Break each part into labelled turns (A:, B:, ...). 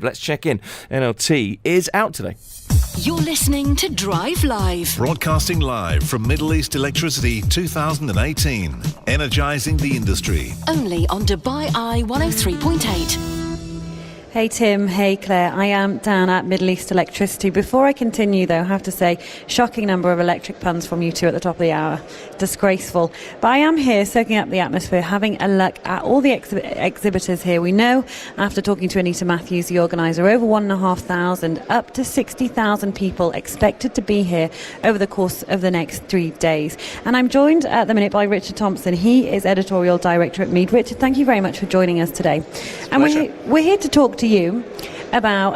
A: Let's check in. NLT is out today.
B: You're listening to Drive Live.
C: Broadcasting live from Middle East Electricity 2018. Energising the industry.
B: Only on Dubai Eye 103.8.
D: Hey Tim, hey Claire, I am down at Middle East Electricity. Before I continue though, I have to say, shocking number of electric puns from you two at the top of the hour. Disgraceful. But I am here soaking up the atmosphere, having a look at all the exhibitors here. We know, after talking to Anita Matthews, the organiser, over 1,500, up to 60,000 people expected to be here over the course of the next 3 days. And I'm joined at the minute by Richard Thompson. He is Editorial Director at MEED. Richard, thank you very much for joining us today. And we're here to talk to you about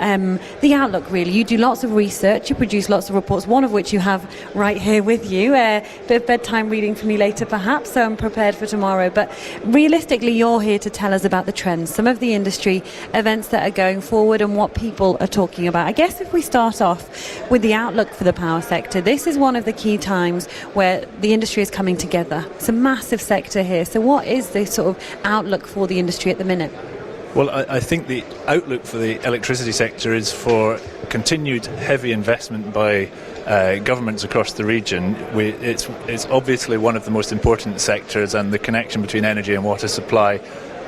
D: the outlook, really. You do lots of research, you produce lots of reports, one of which you have right here with you. A bit of bedtime reading for me later, perhaps, so I'm prepared for tomorrow. But realistically, you're here to tell us about the trends, some of the industry events that are going forward and what people are talking about. I guess if we start off with the outlook for the power sector, this is one of the key times where the industry is coming together. It's a massive sector here. So what is the sort of outlook for the industry at the minute?
E: Well, I think the outlook for the electricity sector is for continued heavy investment by governments across the region. It's obviously one of the most important sectors, and the connection between energy and water supply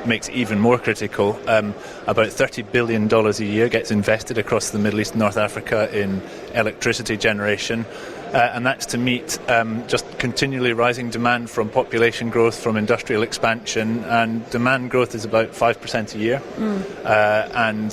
E: makes it even more critical. About $30 billion a year gets invested across the Middle East and North Africa in electricity generation. And that's to meet just continually rising demand from population growth, from industrial expansion, and demand growth is about 5% a year, and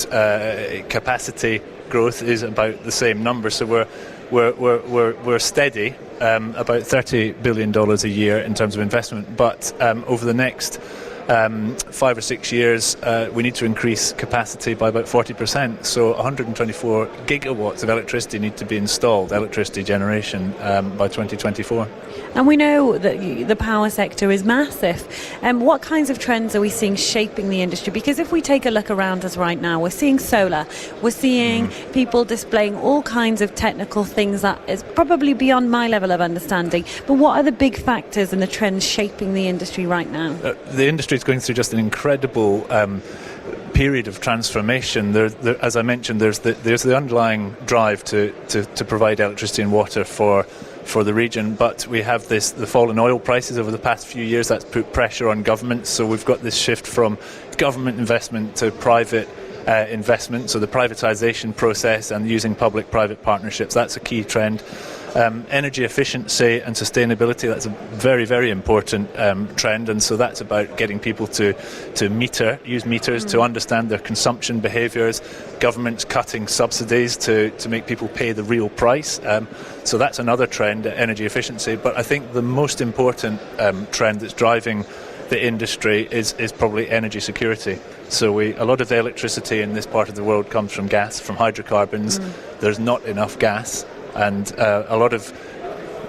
E: capacity growth is about the same number. So we're steady, about $30 billion a year in terms of investment, but over the next 5 or 6 years, we need to increase capacity by about 40%. So 124 gigawatts of electricity need to be installed, electricity generation, by 2024.
D: And we know that the power sector is massive. What kinds of trends are we seeing shaping the industry? Because if we take a look around us right now, we're seeing solar, we're seeing people displaying all kinds of technical things that is probably beyond my level of understanding. But what are the big factors and the trends shaping the industry right now?
E: The industry is going through just an incredible period of transformation. As I mentioned, there's the underlying drive to provide electricity and water for the region, but we have the fall in oil prices over the past few years. That's put pressure on governments, so we've got this shift from government investment to private investment, so the privatisation process and using public-private partnerships, that's a key trend. Energy efficiency and sustainability, that's a very, very important trend, and so that's about getting people to use meters to understand their consumption behaviours, governments cutting subsidies to make people pay the real price. So that's another trend, energy efficiency. But I think the most important trend that's driving the industry is probably energy security. So a lot of the electricity in this part of the world comes from gas, from hydrocarbons. There's not enough gas, and a lot of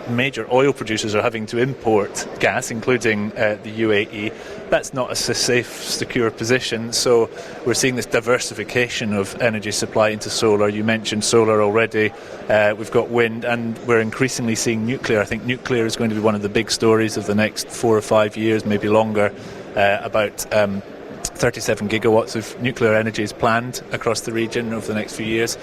E: major oil producers are having to import gas, including the UAE. That's not a safe, secure position, so we're seeing this diversification of energy supply into solar. You mentioned solar already. We've got wind, and we're increasingly seeing nuclear. I think nuclear is going to be one of the big stories of the next 4 or 5 years, maybe longer. About 37 gigawatts of nuclear energy is planned across the region over the next few years.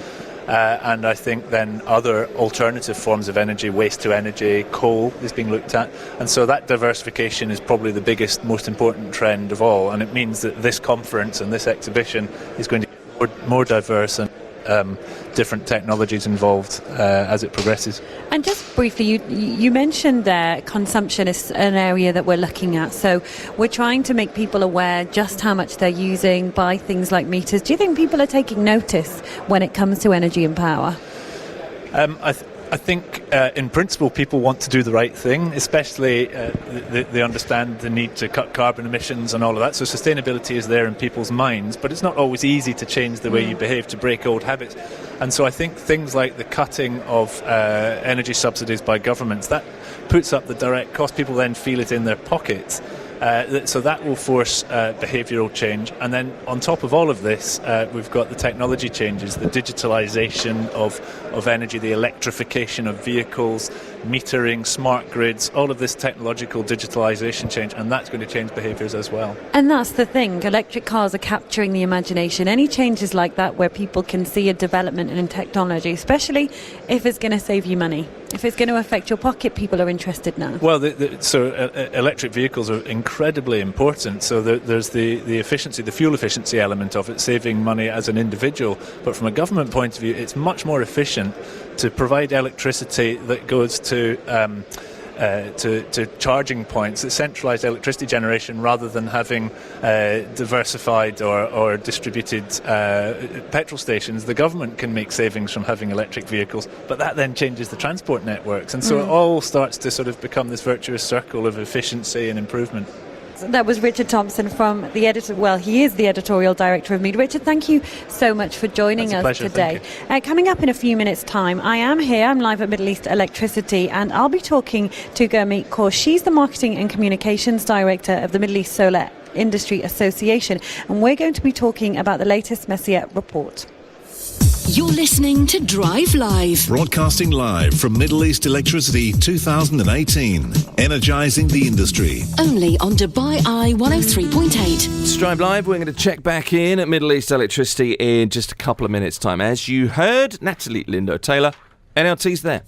E: And I think then other alternative forms of energy, waste to energy, coal is being looked at. And so that diversification is probably the biggest, most important trend of all. And it means that this conference and this exhibition is going to get more diverse and different technologies involved as it progresses.
D: And just briefly, you mentioned there consumption is an area that we're looking at. So we're trying to make people aware just how much they're using by things like meters. Do you think people are taking notice when it comes to energy and power?
E: I think in principle people want to do the right thing, especially they understand the need to cut carbon emissions and all of that. So sustainability is there in people's minds, but it's not always easy to change the way you behave, to break old habits. And so I think things like the cutting of energy subsidies by governments, that puts up the direct cost. People then feel it in their pockets. So that will force behavioural change. And then on top of all of this, we've got the technology changes, the digitalisation of energy, the electrification of vehicles, metering, smart grids, all of this technological digitalisation change, and that's going to change behaviours as well.
D: And that's the thing, electric cars are capturing the imagination. Any changes like that where people can see a development in technology, especially if it's going to save you money, if it's going to affect your pocket, people are interested now.
E: Well, electric vehicles are incredibly important. So there's the efficiency, the fuel efficiency element of it, saving money as an individual. But from a government point of view, it's much more efficient to provide electricity that goes to charging points, centralised electricity generation, rather than having diversified or distributed petrol stations. The government can make savings from having electric vehicles, but that then changes the transport networks, and so it all starts to sort of become this virtuous circle of efficiency and improvement.
D: That was Richard Thompson from the editor. Well, he is the editorial director of MEED. Richard, thank you so much for joining us today. Coming up in a few minutes' time, I'm live at Middle East Electricity, and I'll be talking to Gurmeet Kaur. She's the Marketing and Communications Director of the Middle East Solar Industry Association, and we're going to be talking about the latest Messier report.
B: You're listening to Drive Live.
C: Broadcasting live from Middle East Electricity 2018. Energising the industry.
B: Only on Dubai Eye 103.8.
A: Strive Live, we're going to check back in at Middle East Electricity in just a couple of minutes' time. As you heard, Natalie Lindo-Taylor, NLT's there.